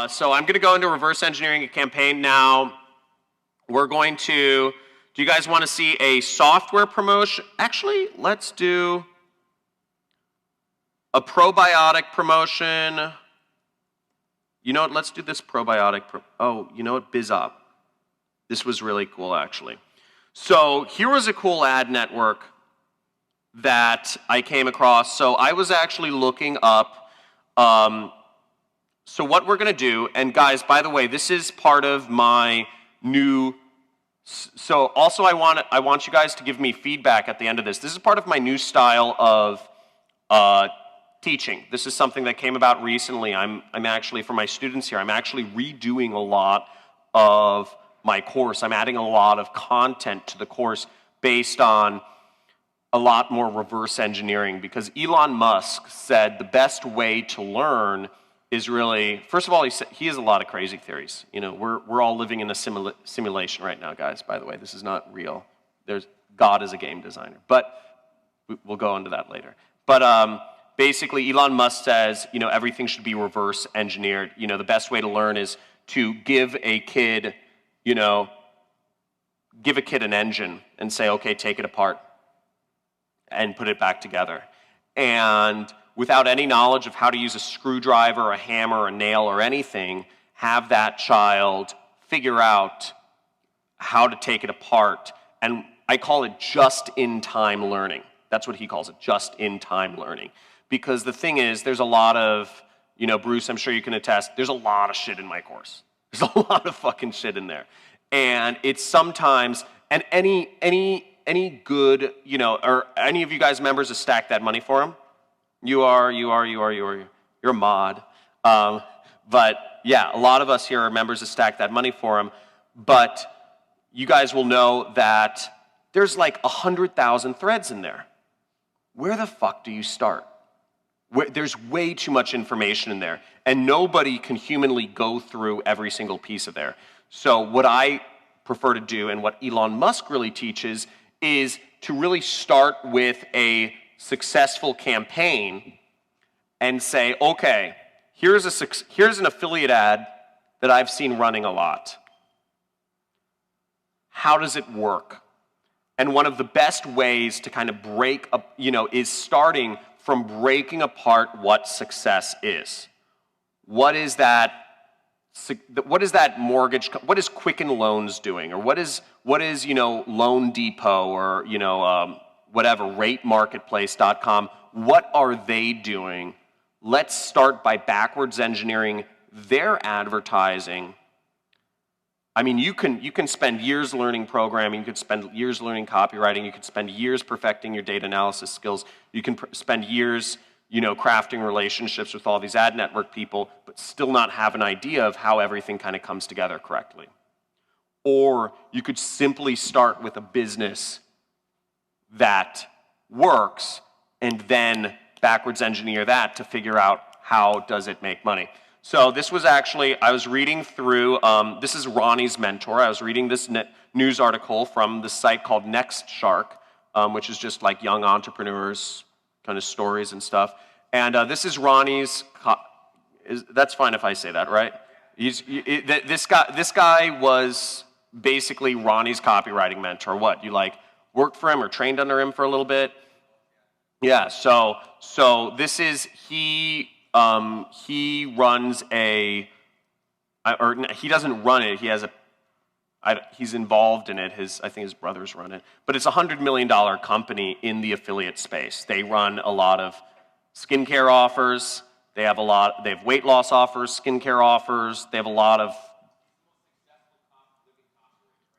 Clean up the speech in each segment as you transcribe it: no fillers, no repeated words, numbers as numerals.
So I'm going to go into reverse engineering a campaign now. We're going to, do you guys want to see a software promotion? Actually, let's do a probiotic promotion. You know what, let's do this probiotic. Oh, you know what, BizOp. This was really cool, actually. So here was a cool ad network that I came across. So I was actually looking up, so what we're going to do, and guys, by the way, this is part of my new, so also I want you guys to give me feedback at the end of this. This is part of my new style of teaching. This is something that came about recently. I'm actually, for my students here, I'm actually redoing a lot of my course. I'm adding a lot of content to the course based on a lot more reverse engineering, because Elon Musk said the best way to learn is really, first of all, he has a lot of crazy theories. You know, we're all living in a simulation right now, guys, by the way. This is not real. God is a game designer, but we'll go into that later. But basically, Elon Musk says, you know, everything should be reverse engineered. You know, the best way to learn is to give a kid, you know, give a kid an engine and say, okay, take it apart and put it back together. And without any knowledge of how to use a screwdriver, a hammer, a nail, or anything, have that child figure out how to take it apart. And I call it just-in-time learning. That's what he calls it, just-in-time learning. Because the thing is, there's a lot of, you know, Bruce, I'm sure you can attest, there's a lot of shit in my course. There's a lot of fucking shit in there. And it's sometimes, and any good, you know, or any of you guys members of Stack That Money Forum? You're a mod. But yeah, a lot of us here are members of Stack That Money Forum, but you guys will know that there's like 100,000 threads in there. Where the fuck do you start? There's way too much information in there, and nobody can humanly go through every single piece of there. So what I prefer to do, and what Elon Musk really teaches, is to really start with a successful campaign and say, okay, here's an affiliate ad that I've seen running a lot. How does it work? And one of the best ways to kind of break up, you know, is starting from breaking apart what success is. What is that mortgage, what is Quicken Loans doing? Or what is you know, Loan Depot, or, you know, whatever, ratemarketplace.com, what are they doing? Let's start by backwards engineering their advertising. I mean, you can spend years learning programming, you could spend years learning copywriting, you could spend years perfecting your data analysis skills, you can spend years, you know, crafting relationships with all these ad network people, but still not have an idea of how everything kind of comes together correctly. Or you could simply start with a business that works and then backwards engineer that to figure out how does it make money. So this was actually, I was reading through, this is Ronnie's mentor. I was reading this news article from the site called Next Shark, which is just like young entrepreneurs kind of stories and stuff. And this is Ronnie's, that's fine if I say that, right? This guy was basically Ronnie's copywriting mentor. What, you like worked for him or trained under him for a little bit? Yeah, so this is, he runs a, or he doesn't run it, he has a, he's involved in it, I think his brothers run it, but it's a $100 million company in the affiliate space. They run a lot of skincare offers, they have weight loss offers, skincare offers, they have a lot of,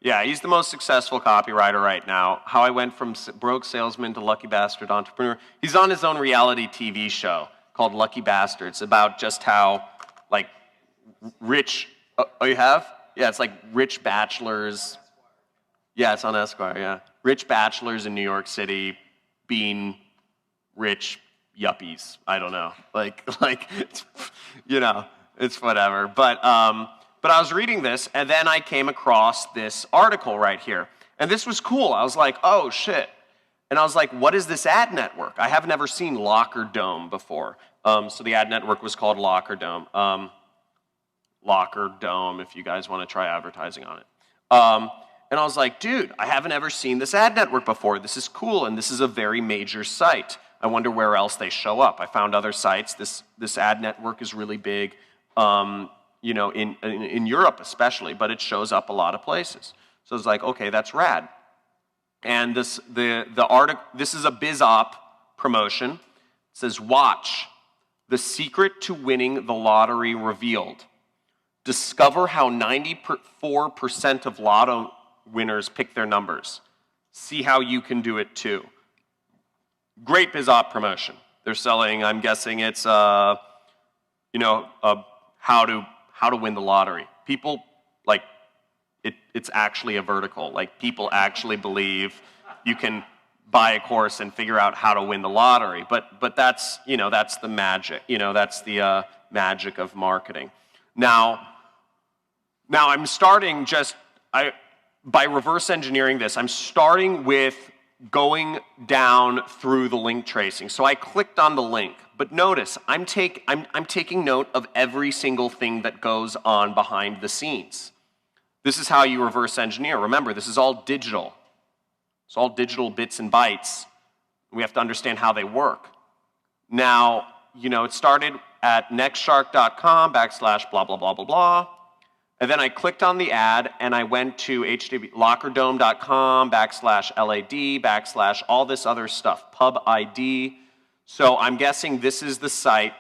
yeah, he's the most successful copywriter right now. How I went from broke salesman to lucky bastard entrepreneur. He's on his own reality TV show called Lucky Bastards, about just how, like, rich, oh, you have? Yeah, it's like rich bachelors. Yeah, it's on Esquire, yeah. Rich bachelors in New York City being rich yuppies. I don't know. Like, you know, it's whatever. But I was reading this, and then I came across this article right here. And this was cool. I was like, oh, shit. And I was like, what is this ad network? I have never seen Locker Dome before. So the ad network was called Locker Dome. Locker Dome if you guys want to try advertising on it. And I was like, dude, I haven't ever seen this ad network before. This is cool, and this is a very major site. I wonder where else they show up. I found other sites. This ad network is really big, you know, in Europe especially, but it shows up a lot of places. So it's like, okay, that's rad. And this is a BizOp promotion. It says, watch, the secret to winning the lottery revealed. Discover how 94% of lotto winners pick their numbers. See how you can do it too. Great BizOp promotion. They're selling, I'm guessing it's, you know, how to win the lottery. People, like, it's actually a vertical. Like, people actually believe you can buy a course and figure out how to win the lottery. But that's, you know, that's the magic. You know, that's the magic of marketing. Now I'm starting by reverse engineering this, I'm starting with going down through the link tracing. So I clicked on the link, but notice I'm taking note of every single thing that goes on behind the scenes. This is how you reverse engineer. Remember, this is all digital. It's all digital bits and bytes. We have to understand how they work. Now, you know, it started at nextshark.com / blah, blah, blah, blah, blah. And then I clicked on the ad and I went to lockerdome.com / LAD / all this other stuff, pub ID. So I'm guessing this is the site.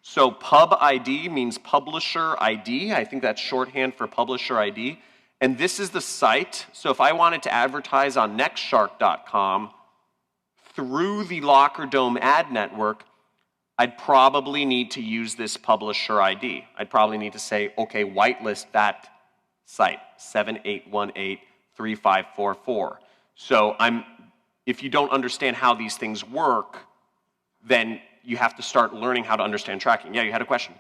So pub ID means publisher ID. I think that's shorthand for publisher ID. And this is the site. So if I wanted to advertise on nextshark.com through the Lockerdome ad network, I'd probably need to use this publisher ID. I'd probably need to say, okay, whitelist that site, 78183544. So if you don't understand how these things work, then you have to start learning how to understand tracking. Yeah, you had a question.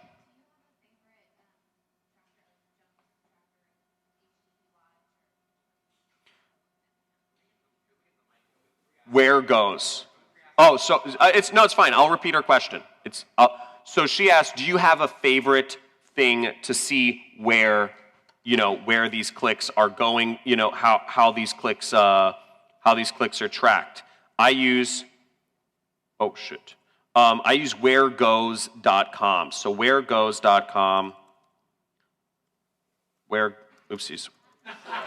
Where goes? Oh, so it's fine. I'll repeat her question. So she asked, do you have a favorite thing to see where, you know, where these clicks are going, you know, how these clicks are tracked? I use wheregoes.com. So wheregoes.com. Oopsies.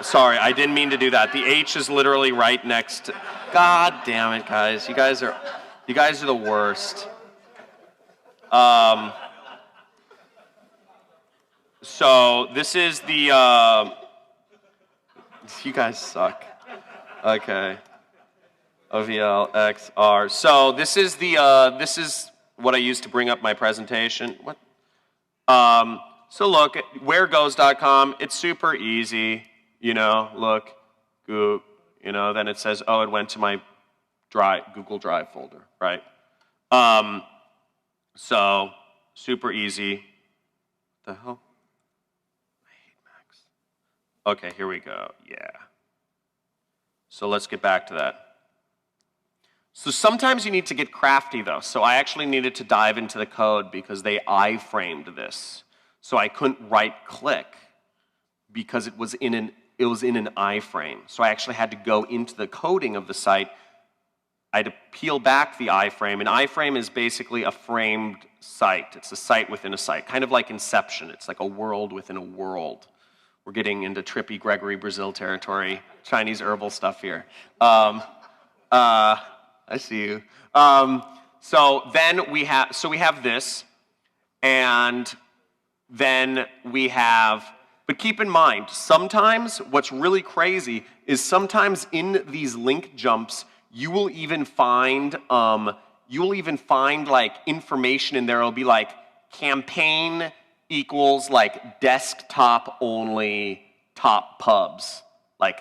Sorry, I didn't mean to do that. The H is literally right next to, God damn it, guys. You guys are the worst. So this is the, you guys suck. Okay. OVLXR. So this is this is what I used to bring up my presentation. What? So look, wheregoes.com, it's super easy, you know, look, Google, you know, then it says, oh, it went to my Google Drive folder, right? So, super easy. What the hell? I hate Macs. Okay, here we go, yeah. So let's get back to that. So sometimes you need to get crafty though. So I actually needed to dive into the code because they iframed this. So I couldn't right-click because it was in an iframe. So I actually had to go into the coding of the site. I had to peel back the iframe. An iframe is basically a framed site. It's a site within a site, kind of like Inception. It's like a world within a world. We're getting into trippy Gregory Brazil territory, Chinese herbal stuff here. I see you. So we have this, and then we have, but keep in mind, sometimes what's really crazy is sometimes in these link jumps, you will even find like information in there. It'll be like campaign equals like desktop only top pubs. Like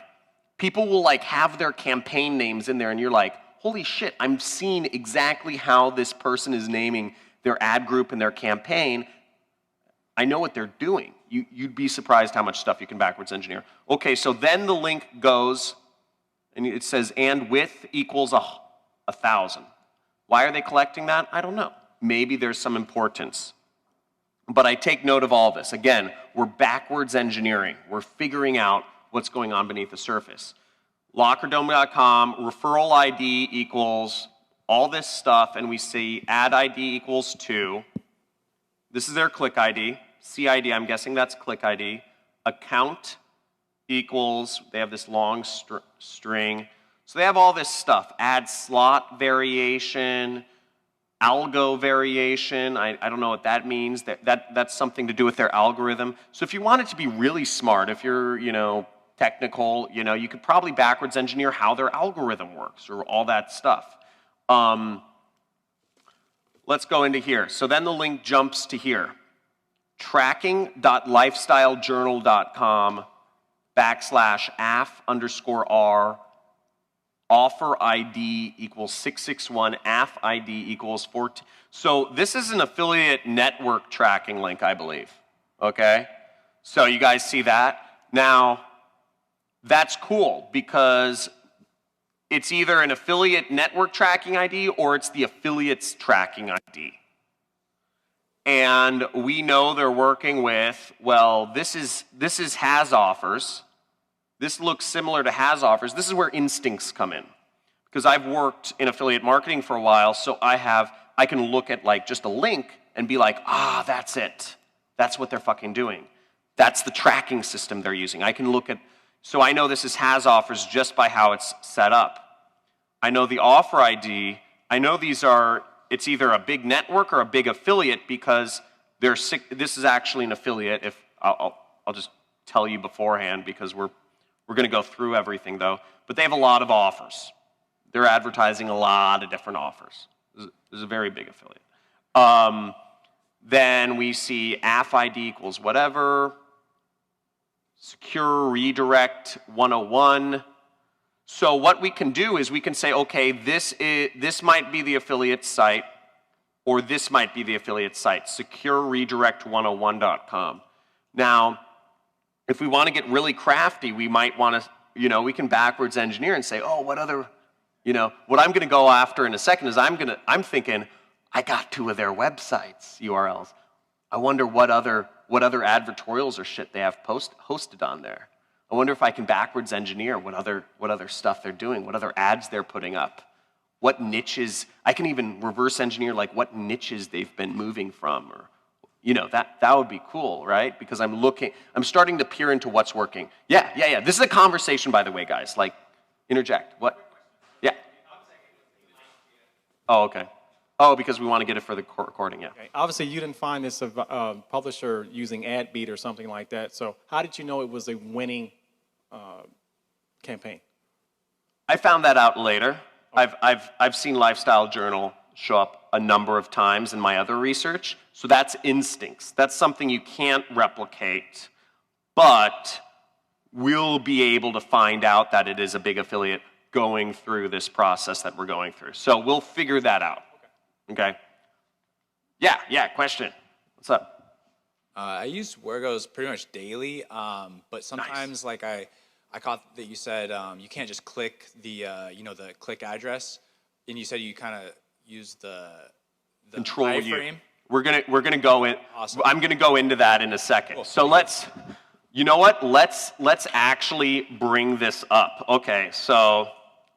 people will like have their campaign names in there and you're like, holy shit, I'm seeing exactly how this person is naming their ad group and their campaign. I know what they're doing. You'd be surprised how much stuff you can backwards engineer. Okay, so then the link goes, and it says, and width equals 1,000. Why are they collecting that? I don't know. Maybe there's some importance. But I take note of all this. Again, we're backwards engineering. We're figuring out what's going on beneath the surface. Lockerdome.com, referral ID equals all this stuff, and we see add ID equals 2. This is their click ID. CID, I'm guessing that's click ID. Account equals, they have this long string. So they have all this stuff. Add slot variation, algo variation. I don't know what that means. That's something to do with their algorithm. So if you want it to be really smart, if you're, technical, you could probably backwards engineer how their algorithm works or all that stuff. Let's go into here. So then the link jumps to here. tracking.lifestylejournal.com/AF_R offer ID equals 661, AF ID equals 14. So this is an affiliate network tracking link, I believe. Okay? So you guys see that? Now, that's cool because it's either an affiliate network tracking ID or it's the affiliate's tracking ID. And we know they're working with, well, this is has offers. This looks similar to has offers. This is where instincts come in. Because I've worked in affiliate marketing for a while, so I can look at like just a link and be like, that's it. That's what they're fucking doing. That's the tracking system they're using. I can look at, so I know this is has offers just by how it's set up. I know the offer ID. I know it's either a big network or a big affiliate because this is actually an affiliate. If I'll just tell you beforehand because we're going to go through everything though. But they have a lot of offers. They're advertising a lot of different offers. This is a very big affiliate. Then we see AF ID equals whatever. Secure redirect 101. So what we can do is we can say, okay, this might be the affiliate site, or this might be the affiliate site, secureredirect101.com. Now, if we want to get really crafty, we might want to, we can backwards engineer and say, oh, what other, what I'm going to go after in a second is I'm thinking, I got 2 of their websites URLs. I wonder what other advertorials or shit they have hosted on there. I wonder if I can backwards engineer what other stuff they're doing, what other ads they're putting up, what niches. I can even reverse engineer like what niches they've been moving from, or that would be cool, right? Because I'm starting to peer into what's working. Yeah. This is a conversation, by the way, guys. Like, interject. What? Yeah. Oh, okay. Oh, because we want to get it for the recording, yeah. Okay. Obviously, you didn't find this publisher using AdBeat or something like that. So how did you know it was a winning campaign? I found that out later. Okay. I've seen Lifestyle Journal show up a number of times in my other research. So that's instincts. That's something you can't replicate, but we'll be able to find out that it is a big affiliate going through this process that we're going through. So we'll figure that out. Okay. Yeah, question. What's up? I use Worgos pretty much daily, but sometimes nice. Like I caught that you said you can't just click the the click address, and you said you kind of use the control iframe. We're gonna go in. Awesome. I'm gonna go into that in a second. Cool. So let's actually bring this up. Okay, so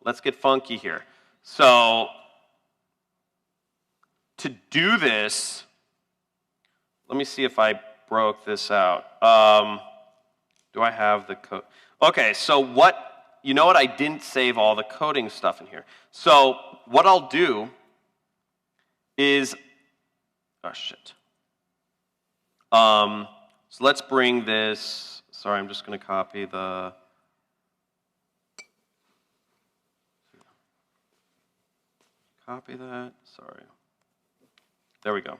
let's get funky here. So to do this, let me see if I broke this out. Do I have the code? Okay, so I didn't save all the coding stuff in here. So what I'll do is, oh shit. So let's bring this, sorry, I'm just gonna copy the, copy that, sorry. There we go.